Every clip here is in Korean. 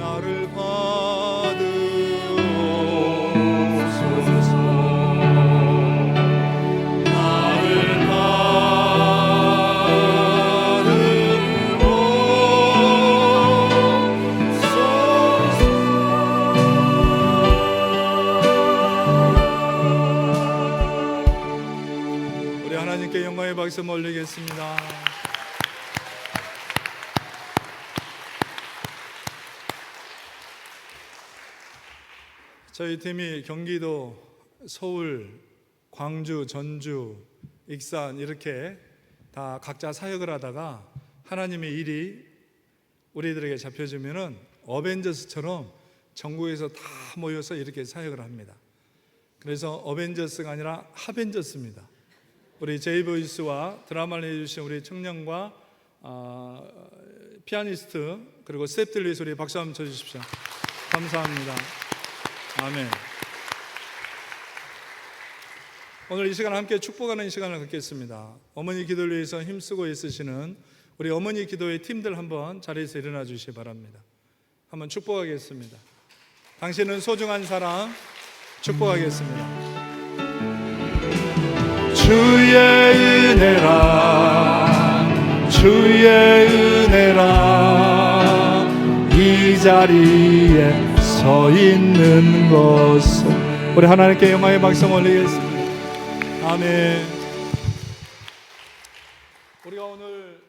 나를 받으옵소서. 나를 받으옵소서. 우리 하나님께 영광의 박수 올리겠습니다. 저희 팀이 경기도, 서울, 광주, 전주, 익산 이렇게 다 각자 사역을 하다가 하나님의 일이 우리들에게 잡혀지면은 어벤져스처럼 전국에서 다 모여서 이렇게 사역을 합니다. 그래서 어벤져스가 아니라 하벤져스입니다. 우리 제이보이스와 드라마를 해주신 우리 청년과 피아니스트 그리고 스태프들 위해서 우리 박수 한번 쳐주십시오. 감사합니다. 아멘. 오늘 이 시간 함께 축복하는 시간을 갖겠습니다. 어머니 기도를 위해서 힘쓰고 있으시는 우리 어머니 기도의 팀들 한번 자리에서 일어나 주시기 바랍니다. 한번 축복하겠습니다. 당신은 소중한 사람 축복하겠습니다. 주의 은혜라, 주의 은혜라, 이 자리에 서 있는 것은. 우리 하나님께 영광의 박수 올리겠습니다. 아멘. 우리가 오늘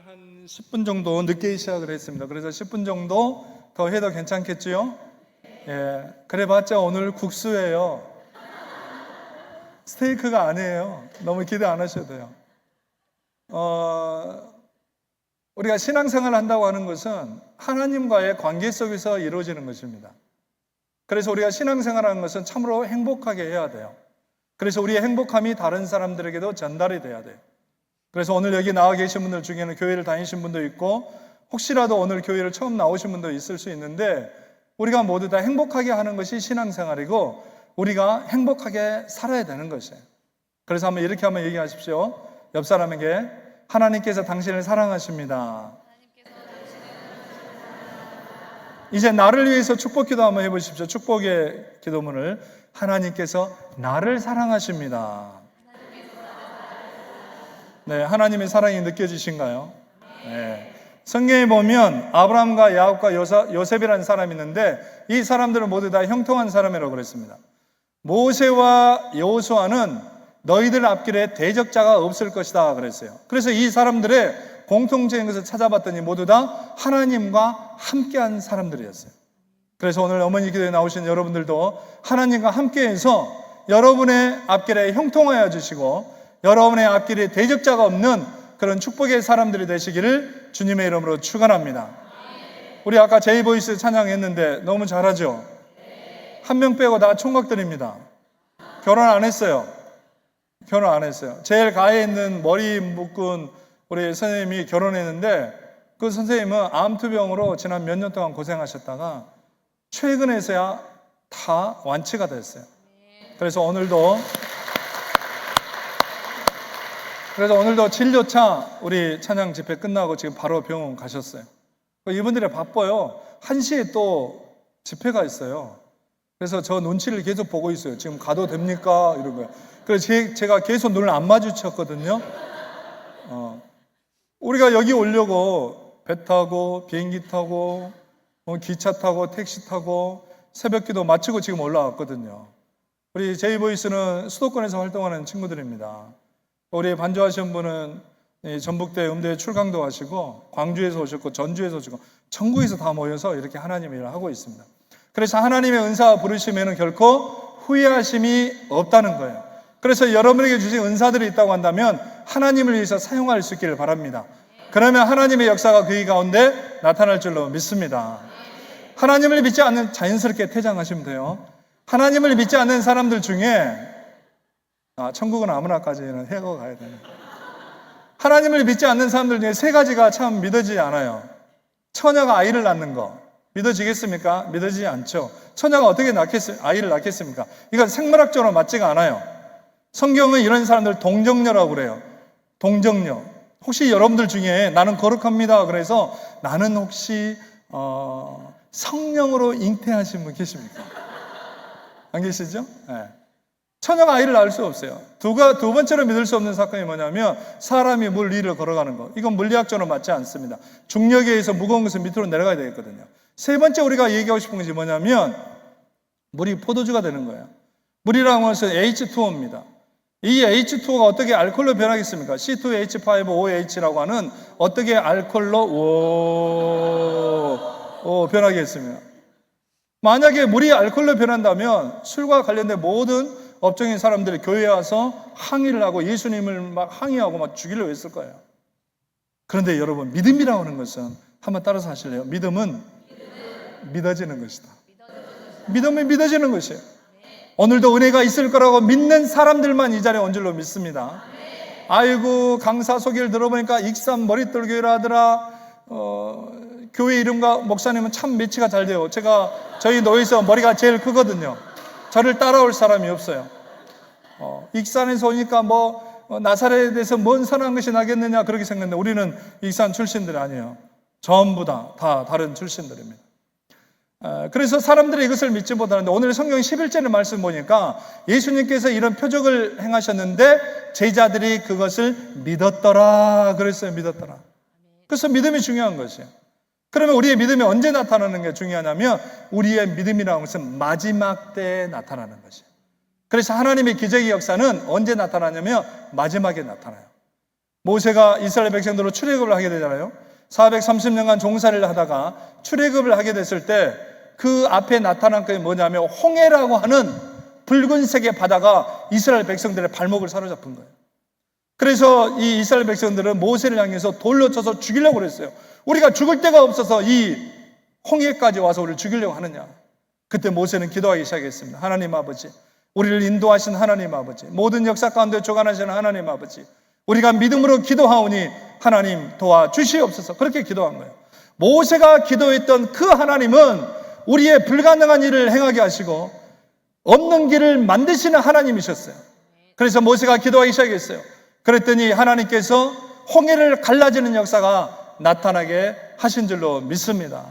한 10분 정도 늦게 시작을 했습니다. 그래서 10분 정도 더 해도 괜찮겠지요? 예, 그래봤자 오늘 국수예요. 스테이크가 아니에요. 너무 기대 안 하셔도 돼요. 우리가 신앙생활을 한다고 하는 것은 하나님과의 관계 속에서 이루어지는 것입니다. 그래서 우리가 신앙생활을 하는 것은 참으로 행복하게 해야 돼요. 그래서 우리의 행복함이 다른 사람들에게도 전달이 돼야 돼요. 그래서 오늘 여기 나와 계신 분들 중에는 교회를 다니신 분도 있고 혹시라도 오늘 교회를 처음 나오신 분도 있을 수 있는데 우리가 모두 다 행복하게 하는 것이 신앙생활이고 우리가 행복하게 살아야 되는 것이에요. 그래서 이렇게 한번 얘기하십시오. 옆 사람에게 하나님께서 당신을 사랑하십니다. 이제 나를 위해서 축복 기도 한번 해보십시오. 축복의 기도문을. 하나님께서 나를 사랑하십니다. 네, 하나님의 사랑이 느껴지신가요? 네. 성경에 보면 아브라함과 야곱과 요셉이라는 사람이 있는데 이 사람들은 모두 다 형통한 사람이라고 그랬습니다. 모세와 여호수아는 너희들 앞길에 대적자가 없을 것이다 그랬어요. 그래서 이 사람들의 공통적인 것을 찾아봤더니 모두 다 하나님과 함께한 사람들이었어요. 그래서 오늘 어머니 기도에 나오신 여러분들도 하나님과 함께해서 여러분의 앞길에 형통하여 주시고 여러분의 앞길에 대적자가 없는 그런 축복의 사람들이 되시기를 주님의 이름으로 축원합니다. 우리 아까 제이보이스 찬양했는데 너무 잘하죠? 한 명 빼고 다 총각들입니다. 결혼 안 했어요. 결혼 안 했어요. 제일 가에 있는 머리 묶은 우리 선생님이 결혼했는데 그 선생님은 암투병으로 지난 몇 년 동안 고생하셨다가 최근에서야 다 완치가 됐어요. 그래서 오늘도 진료차 우리 찬양 집회 끝나고 지금 바로 병원 가셨어요. 이분들이 바빠요. 1시에 또 집회가 있어요. 그래서 저 눈치를 계속 보고 있어요. 지금 가도 됩니까? 이런 거예요. 그래서 제가 계속 눈을 안 마주쳤거든요. 우리가 여기 오려고 배 타고 비행기 타고 기차 타고 택시 타고 새벽기도 마치고 지금 올라왔거든요. 우리 제이보이스는 수도권에서 활동하는 친구들입니다. 우리 반주하신 분은 전북대 음대 출강도 하시고 광주에서 오셨고 전주에서 오시고 전국에서 다 모여서 이렇게 하나님의 일을 하고 있습니다. 그래서 하나님의 은사가 부르시면 결코 후회하심이 없다는 거예요. 그래서 여러분에게 주신 은사들이 있다고 한다면 하나님을 위해서 사용할 수 있기를 바랍니다. 그러면 하나님의 역사가 그 가운데 나타날 줄로 믿습니다. 하나님을 믿지 않는 자연스럽게 퇴장하시면 돼요. 하나님을 믿지 않는 사람들 중에 천국은 아무나까지는 해고 가야 돼요. 하나님을 믿지 않는 사람들 중에 세 가지가 참 믿어지지 않아요. 처녀가 아이를 낳는 거 믿어지겠습니까? 믿어지지 않죠. 처녀가 어떻게 아이를 낳겠습니까? 이건 생물학적으로 맞지가 않아요. 성경은 이런 사람들 동정녀라고 그래요. 동정녀. 혹시 여러분들 중에 나는 거룩합니다. 그래서 나는 혹시 성령으로 잉태하신 분 계십니까? 안 계시죠? 네. 처녀가 아이를 낳을 수 없어요. 두 번째로 믿을 수 없는 사건이 뭐냐면 사람이 물 위를 걸어가는 것. 이건 물리학적으로 맞지 않습니다. 중력에 의해서 무거운 것은 밑으로 내려가야 되겠거든요. 세 번째 우리가 얘기하고 싶은 것이 뭐냐면 물이 포도주가 되는 거예요. 물이라는 것은 H2O입니다. 이 H2O가 어떻게 알코올로 변하겠습니까? C2H5OH라고 하는 어떻게 알코올로 변하겠습니까? 만약에 물이 알코올로 변한다면 술과 관련된 모든 업종인 사람들이 교회에 와서 항의를 하고 예수님을 막 항의하고 막 죽이려고 했을 거예요. 그런데 여러분, 믿음이라고 하는 것은 한번 따라서 하실래요? 믿음은 믿어지는 것이다. 믿음은 믿어지는 것이에요. 오늘도 은혜가 있을 거라고 믿는 사람들만 이 자리에 온 줄로 믿습니다. 아이고, 강사 소개를 들어보니까 익산 머릿돌 교회라 하더라. 교회 이름과 목사님은 참 매치가 잘 돼요. 저희 노예에서 머리가 제일 크거든요. 저를 따라올 사람이 없어요. 익산에서 오니까 나사렛에서 뭔 선한 것이 나겠느냐 그렇게 생각했는데 우리는 익산 출신들이 아니에요. 전부 다 다른 출신들입니다. 그래서 사람들이 이것을 믿지 못하는데 오늘 성경 11절의 말씀 보니까 예수님께서 이런 표적을 행하셨는데 제자들이 그것을 믿었더라 그랬어요. 믿었더라. 그래서 믿음이 중요한 것이에요. 그러면 우리의 믿음이 언제 나타나는 게 중요하냐면 우리의 믿음이라는 것은 마지막 때에 나타나는 것이에요. 그래서 하나님의 기적의 역사는 언제 나타나냐면 마지막에 나타나요. 모세가 이스라엘 백성들로 출애굽을 하게 되잖아요. 430년간 종살이를 하다가 출애굽을 하게 됐을 때 그 앞에 나타난 게 뭐냐면 홍해라고 하는 붉은색의 바다가 이스라엘 백성들의 발목을 사로잡은 거예요. 그래서 이 이스라엘 백성들은 모세를 향해서 돌로 쳐서 죽이려고 그랬어요. 우리가 죽을 데가 없어서 이 홍해까지 와서 우리를 죽이려고 하느냐. 그때 모세는 기도하기 시작했습니다. 하나님 아버지, 우리를 인도하신 하나님 아버지, 모든 역사 가운데 주관하시는 하나님 아버지, 우리가 믿음으로 기도하오니 하나님 도와주시옵소서. 그렇게 기도한 거예요. 모세가 기도했던 그 하나님은 우리의 불가능한 일을 행하게 하시고 없는 길을 만드시는 하나님이셨어요. 그래서 모세가 기도하기 시작했어요. 그랬더니 하나님께서 홍해를 갈라지는 역사가 나타나게 하신 줄로 믿습니다.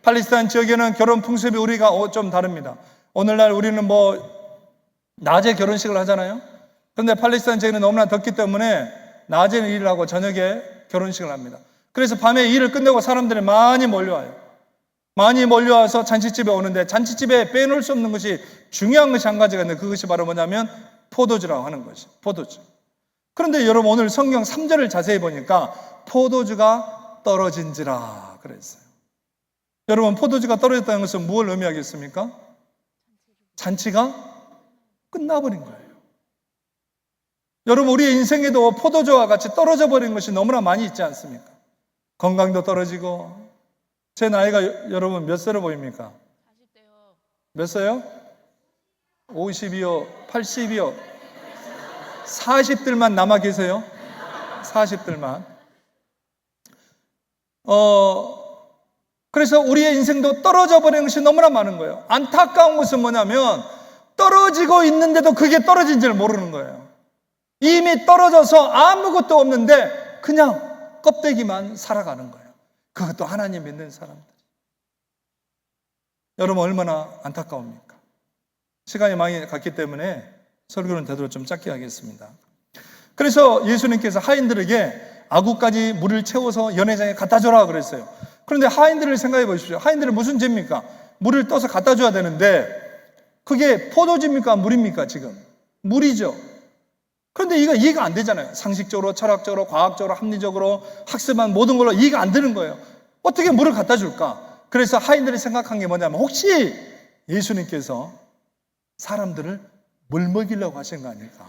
팔레스타인 지역에는 결혼 풍습이 우리가 좀 다릅니다. 오늘날 우리는 낮에 결혼식을 하잖아요. 그런데 팔레스타인 지역은 너무나 덥기 때문에 낮에는 일을 하고 저녁에 결혼식을 합니다. 그래서 밤에 일을 끝내고 사람들이 많이 몰려와요. 많이 몰려와서 잔치집에 오는데 잔치집에 빼놓을 수 없는 것이 중요한 것이 한 가지가 있는데 그것이 바로 뭐냐면 포도주라고 하는 것이 포도주. 그런데 여러분 오늘 성경 3절을 자세히 보니까 포도주가 떨어진지라 그랬어요. 여러분 포도주가 떨어졌다는 것은 무엇을 의미하겠습니까? 잔치가 끝나버린 거예요. 여러분 우리의 인생에도 포도주와 같이 떨어져 버린 것이 너무나 많이 있지 않습니까? 건강도 떨어지고 제 나이가 여러분 몇 세로 보입니까? 40대요. 몇 세요? 50이요? 80이요? 40들만 남아 계세요? 40들만. 그래서 우리의 인생도 떨어져 버리는 것이 너무나 많은 거예요. 안타까운 것은 뭐냐면 떨어지고 있는데도 그게 떨어진 줄 모르는 거예요. 이미 떨어져서 아무것도 없는데 그냥 껍데기만 살아가는 거예요. 그것도 하나님 믿는 사람들. 여러분 얼마나 안타까웁니까? 시간이 많이 갔기 때문에 설교는 되도록 좀 짧게 하겠습니다. 그래서 예수님께서 하인들에게 아구까지 물을 채워서 연회장에 갖다 줘라 그랬어요. 그런데 하인들을 생각해 보십시오. 하인들은 무슨 죄입니까? 물을 떠서 갖다 줘야 되는데 그게 포도주입니까? 물입니까? 지금 물이죠. 그런데 이거 이해가 안 되잖아요. 상식적으로, 철학적으로, 과학적으로, 합리적으로 학습한 모든 걸로 이해가 안 되는 거예요. 어떻게 물을 갖다 줄까? 그래서 하인들이 생각한 게 뭐냐면 혹시 예수님께서 사람들을 물 먹이려고 하신 거 아닐까?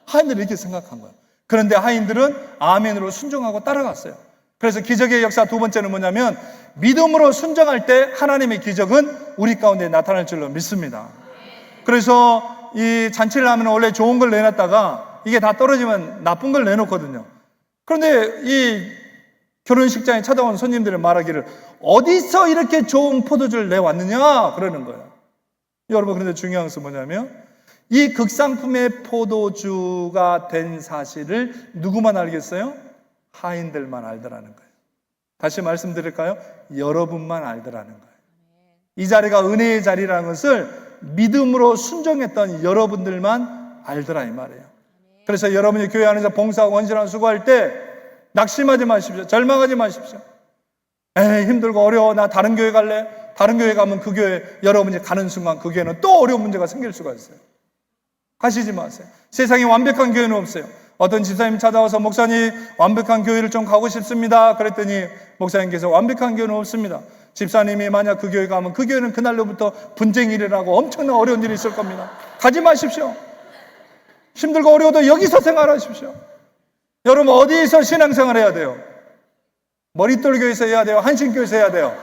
하인들이 이렇게 생각한 거예요. 그런데 하인들은 아멘으로 순종하고 따라갔어요. 그래서 기적의 역사 두 번째는 뭐냐면 믿음으로 순종할 때 하나님의 기적은 우리 가운데 나타날 줄로 믿습니다. 그래서 이 잔치를 하면 원래 좋은 걸 내놨다가 이게 다 떨어지면 나쁜 걸 내놓거든요. 그런데 이 결혼식장에 찾아온 손님들은 말하기를 어디서 이렇게 좋은 포도주를 내왔느냐 그러는 거예요. 여러분 그런데 중요한 것은 뭐냐면 이 극상품의 포도주가 된 사실을 누구만 알겠어요? 하인들만 알더라는 거예요. 다시 말씀드릴까요? 여러분만 알더라는 거예요. 이 자리가 은혜의 자리라는 것을 믿음으로 순종했던 여러분들만 알더라 이 말이에요. 그래서 여러분이 교회 안에서 봉사하고 헌신하고 수고할 때 낙심하지 마십시오. 절망하지 마십시오. 에이, 힘들고 어려워. 나 다른 교회 갈래? 다른 교회 가면 그 교회, 여러분이 가는 순간 그 교회는 또 어려운 문제가 생길 수가 있어요. 가시지 마세요. 세상에 완벽한 교회는 없어요. 어떤 집사님 찾아와서 목사님 완벽한 교회를 좀 가고 싶습니다. 그랬더니 목사님께서 완벽한 교회는 없습니다. 집사님이 만약 그 교회 가면 그 교회는 그날로부터 분쟁이 일어나고 엄청난 어려운 일이 있을 겁니다. 가지 마십시오. 힘들고 어려워도 여기서 생활하십시오. 여러분 어디서 신앙생활 해야 돼요? 머릿돌 교회에서 해야 돼요? 한신교회에서 해야 돼요?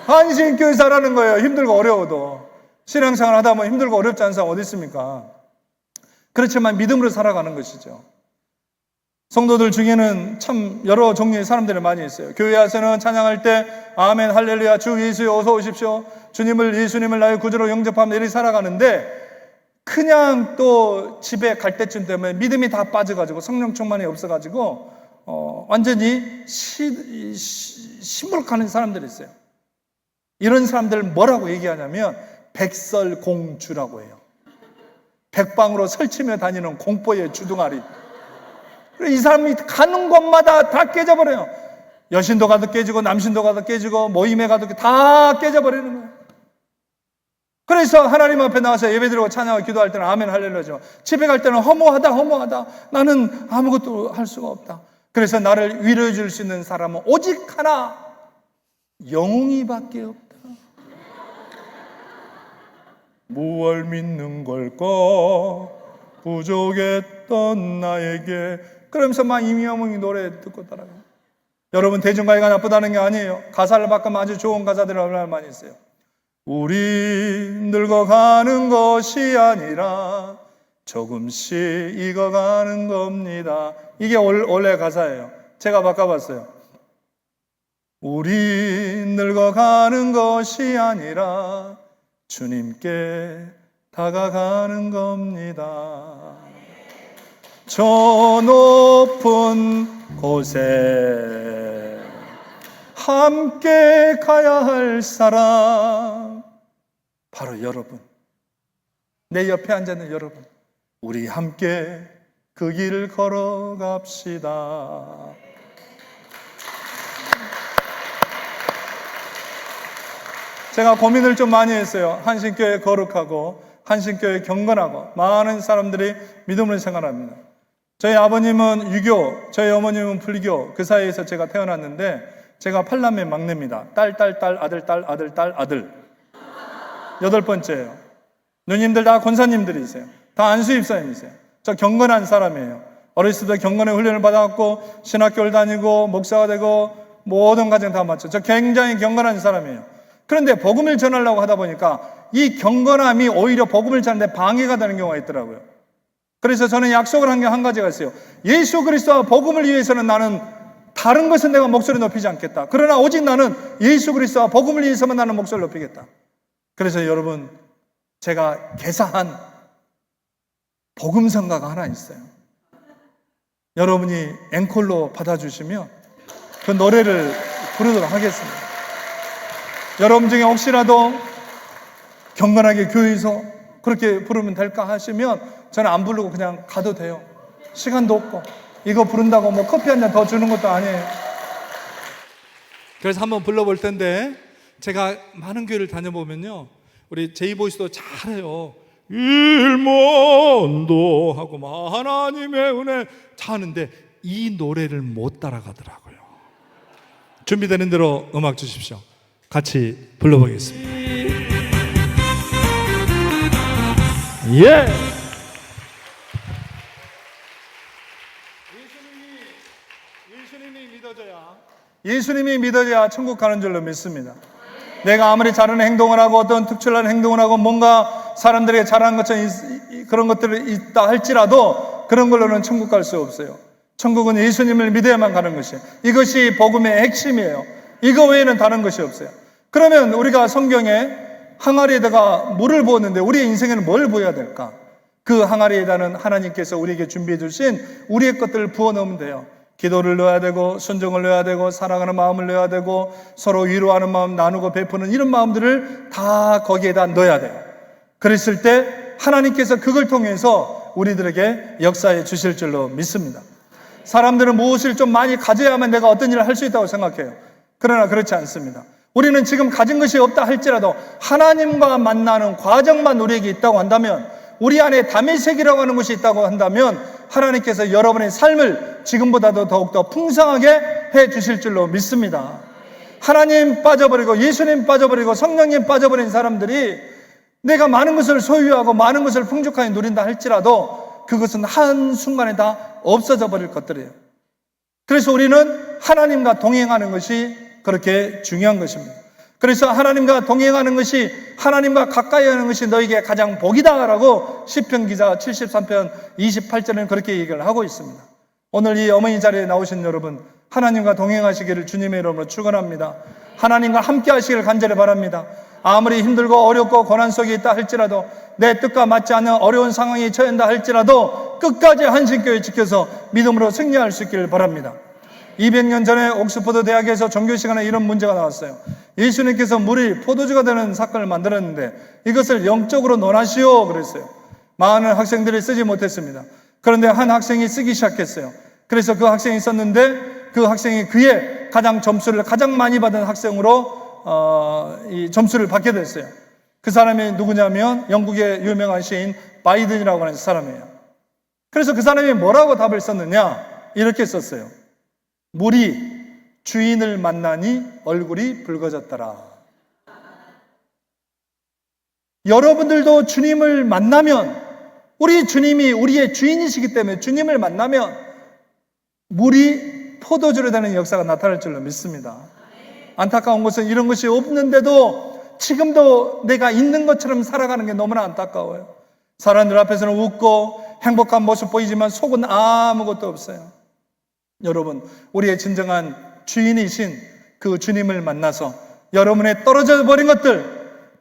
한신교회에서 하라는 거예요. 힘들고 어려워도. 신앙생활 하다 보면 힘들고 어렵지 않은 사람 어디 있습니까? 그렇지만 믿음으로 살아가는 것이죠. 성도들 중에는 참 여러 종류의 사람들이 많이 있어요. 교회 와서는 찬양할 때 아멘 할렐루야 주 예수여 어서 오십시오. 예수님을 나의 구주로 영접하며 이렇게 살아가는데 그냥 또 집에 갈 때쯤 되면 믿음이 다 빠져가지고 성령 충만이 없어가지고 완전히 시무룩하는 사람들이 있어요. 이런 사람들을 뭐라고 얘기하냐면 백설공주라고 해요. 백방으로 설치며 다니는 공포의 주둥아리. 이 사람이 가는 곳마다 다 깨져버려요. 여신도 가도 깨지고 남신도 가도 깨지고 모임에 가도 다 깨져버리는 거예요. 그래서 하나님 앞에 나와서 예배드리고 찬양하고 기도할 때는 아멘 할렐루야죠. 집에 갈 때는 허무하다 나는 아무것도 할 수가 없다. 그래서 나를 위로해 줄 수 있는 사람은 오직 하나 영웅이밖에 없다. 무얼 믿는 걸까 부족했던 나에게 그러면서 막 임영웅이 노래 듣고 따라가요. 여러분 대중가요가 나쁘다는 게 아니에요. 가사를 바꾸면 아주 좋은 가사들이 얼마나 많이 있어요. 우리 늙어가는 것이 아니라 조금씩 익어가는 겁니다. 이게 원래 가사예요. 제가 바꿔봤어요. 우리 늙어가는 것이 아니라 주님께 다가가는 겁니다. 저 높은 곳에 함께 가야 할 사람 바로 여러분, 내 옆에 앉아있는 여러분, 우리 함께 그 길을 걸어갑시다. 제가 고민을 좀 많이 했어요. 한신교회 거룩하고 한신교회 경건하고 많은 사람들이 믿음을 생활합니다. 저희 아버님은 유교, 저희 어머님은 불교, 그 사이에서 제가 태어났는데 제가 8남매 막내입니다. 딸, 아들 8번째예요. 누님들 다 권사님들이세요. 다 안수입사님이세요. 저 경건한 사람이에요. 어렸을 때 경건의 훈련을 받아갖고 신학교를 다니고 목사가 되고 모든 과정 다 마쳐. 저 굉장히 경건한 사람이에요. 그런데 복음을 전하려고 하다 보니까 이 경건함이 오히려 복음을 전하는데 방해가 되는 경우가 있더라고요. 그래서 저는 약속을 한 게 한 가지가 있어요. 예수 그리스도와 복음을 위해서는 나는 다른 것은 내가 목소리 높이지 않겠다. 그러나 오직 나는 예수 그리스도와 복음을 위해서만 나는 목소리를 높이겠다. 그래서 여러분 제가 개사한 복음성가가 하나 있어요. 여러분이 앵콜로 받아주시면 그 노래를 부르도록 하겠습니다. 여러분 중에 혹시라도 경건하게 교회에서 그렇게 부르면 될까 하시면 저는 안 부르고 그냥 가도 돼요. 시간도 없고 이거 부른다고 뭐 커피 한 잔 더 주는 것도 아니에요. 그래서 한번 불러볼 텐데 제가 많은 교회를 다녀보면요 우리 제이보이스도 잘해요. 일몬도 하고 막 하나님의 은혜 다 하는데 이 노래를 못 따라가더라고요. 준비되는 대로 음악 주십시오. 같이 불러보겠습니다. 예. 예수님이 믿어져야 천국 가는 줄로 믿습니다. 내가 아무리 잘하는 행동을 하고 어떤 특출난 행동을 하고 뭔가 사람들에게 잘하는 것처럼 그런 것들이 있다 할지라도 그런 걸로는 천국 갈 수 없어요. 천국은 예수님을 믿어야만 가는 것이에요. 이것이 복음의 핵심이에요. 이거 외에는 다른 것이 없어요. 그러면 우리가 성경에 항아리에다가 물을 부었는데 우리의 인생에는 뭘 부어야 될까? 그 항아리에다는 하나님께서 우리에게 준비해 주신 우리의 것들을 부어 넣으면 돼요. 기도를 넣어야 되고, 순종을 넣어야 되고, 사랑하는 마음을 넣어야 되고, 서로 위로하는 마음 나누고 베푸는 이런 마음들을 다 거기에다 넣어야 돼요. 그랬을 때 하나님께서 그걸 통해서 우리들에게 역사해 주실 줄로 믿습니다. 사람들은 무엇을 좀 많이 가져야만 내가 어떤 일을 할 수 있다고 생각해요. 그러나 그렇지 않습니다. 우리는 지금 가진 것이 없다 할지라도 하나님과 만나는 과정만 우리에게 있다고 한다면, 우리 안에 다메섹이라고 하는 것이 있다고 한다면 하나님께서 여러분의 삶을 지금보다도 더욱더 풍성하게 해 주실 줄로 믿습니다. 하나님 빠져버리고 예수님 빠져버리고 성령님 빠져버린 사람들이 내가 많은 것을 소유하고 많은 것을 풍족하게 누린다 할지라도 그것은 한순간에 다 없어져 버릴 것들이에요. 그래서 우리는 하나님과 동행하는 것이 그렇게 중요한 것입니다. 그래서 하나님과 동행하는 것이, 하나님과 가까이 하는 것이 너에게 가장 복이다라고 시편 기자 73편 28절에는 그렇게 얘기를 하고 있습니다. 오늘 이 어머니 자리에 나오신 여러분, 하나님과 동행하시기를 주님의 이름으로 축원합니다. 하나님과 함께 하시기를 간절히 바랍니다. 아무리 힘들고 어렵고 고난 속에 있다 할지라도, 내 뜻과 맞지 않는 어려운 상황에 처한다 할지라도 끝까지 한신교회 지켜서 믿음으로 승리할 수 있기를 바랍니다. 200년 전에 옥스퍼드 대학에서 종교 시간에 이런 문제가 나왔어요. 예수님께서 물이 포도주가 되는 사건을 만들었는데 이것을 영적으로 논하시오 그랬어요. 많은 학생들이 쓰지 못했습니다. 그런데 한 학생이 쓰기 시작했어요. 그래서 그 학생이 썼는데 그 학생이 그의 점수를 가장 많이 받은 학생으로 이 점수를 받게 됐어요. 그 사람이 누구냐면 영국의 유명한 시인 바이든이라고 하는 사람이에요. 그래서 그 사람이 뭐라고 답을 썼느냐, 이렇게 썼어요. 물이 주인을 만나니 얼굴이 붉어졌더라. 여러분들도 주님을 만나면, 우리 주님이 우리의 주인이시기 때문에 주님을 만나면 물이 포도주로 되는 역사가 나타날 줄로 믿습니다. 안타까운 것은 이런 것이 없는데도 지금도 내가 있는 것처럼 살아가는 게 너무나 안타까워요. 사람들 앞에서는 웃고 행복한 모습 보이지만 속은 아무것도 없어요. 여러분, 우리의 진정한 주인이신 그 주님을 만나서 여러분의 떨어져 버린 것들,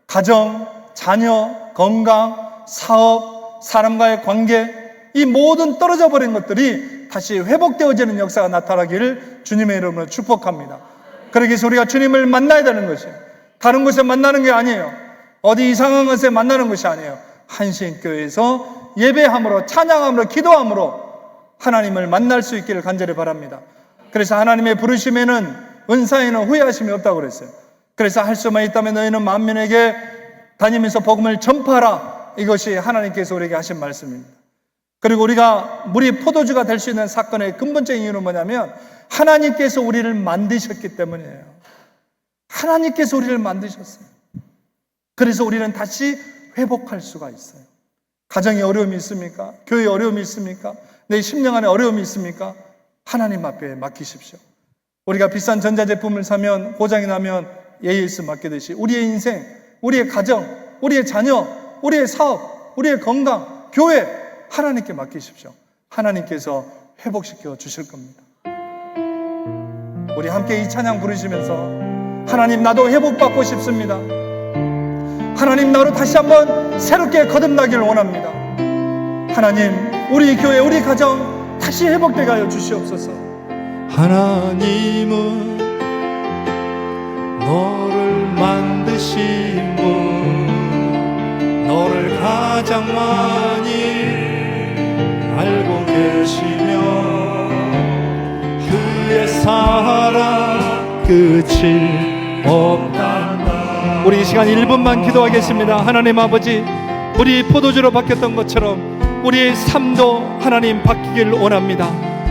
가정, 자녀, 건강, 사업, 사람과의 관계, 이 모든 떨어져 버린 것들이 다시 회복되어지는 역사가 나타나기를 주님의 이름으로 축복합니다. 그러기 위해서 우리가 주님을 만나야 되는 것이에요. 다른 곳에 만나는 게 아니에요. 어디 이상한 곳에 만나는 것이 아니에요. 한신교회에서 예배함으로, 찬양함으로, 기도함으로 하나님을 만날 수 있기를 간절히 바랍니다. 그래서 하나님의 부르심에는, 은사에는 후회하심이 없다고 그랬어요. 그래서 할 수만 있다면 너희는 만민에게 다니면서 복음을 전파하라. 이것이 하나님께서 우리에게 하신 말씀입니다. 그리고 우리가 물이 포도주가 될 수 있는 사건의 근본적인 이유는 뭐냐면 하나님께서 우리를 만드셨기 때문이에요. 하나님께서 우리를 만드셨어요. 그래서 우리는 다시 회복할 수가 있어요. 가정에 어려움이 있습니까? 교회에 어려움이 있습니까? 내 심령 안에 어려움이 있습니까? 하나님 앞에 맡기십시오. 우리가 비싼 전자제품을 사면, 고장이 나면 AS 맡기듯이 우리의 인생, 우리의 가정, 우리의 자녀, 우리의 사업, 우리의 건강, 교회 하나님께 맡기십시오. 하나님께서 회복시켜 주실 겁니다. 우리 함께 이 찬양 부르시면서 하나님, 나도 회복받고 싶습니다. 하나님, 나로 다시 한번 새롭게 거듭나기를 원합니다. 하나님, 우리 교회, 우리 가정 다시 회복되게 하여 주시옵소서. 하나님은 너를 만드신 분, 너를 가장 많이 알고 계시며 그의 사랑 끝이 없단다. 우리 이 시간 1분만 기도하겠습니다. 하나님 아버지, 우리 포도주로 바뀌었던 것처럼 우리의 삶도 하나님 바뀌기를 원합니다.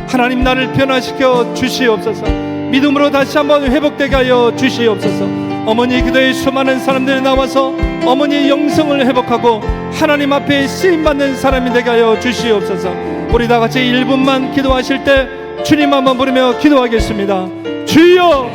하나님, 나를 변화시켜 주시옵소서. 믿음으로 다시 한번 회복되게 하여 주시옵소서. 어머니 기도에 수많은 사람들이 나와서 어머니의 영성을 회복하고 하나님 앞에 쓰임받는 사람이 되게 하여 주시옵소서. 우리 다 같이 1분만 기도하실 때 주님 한번 부르며 기도하겠습니다. 주여,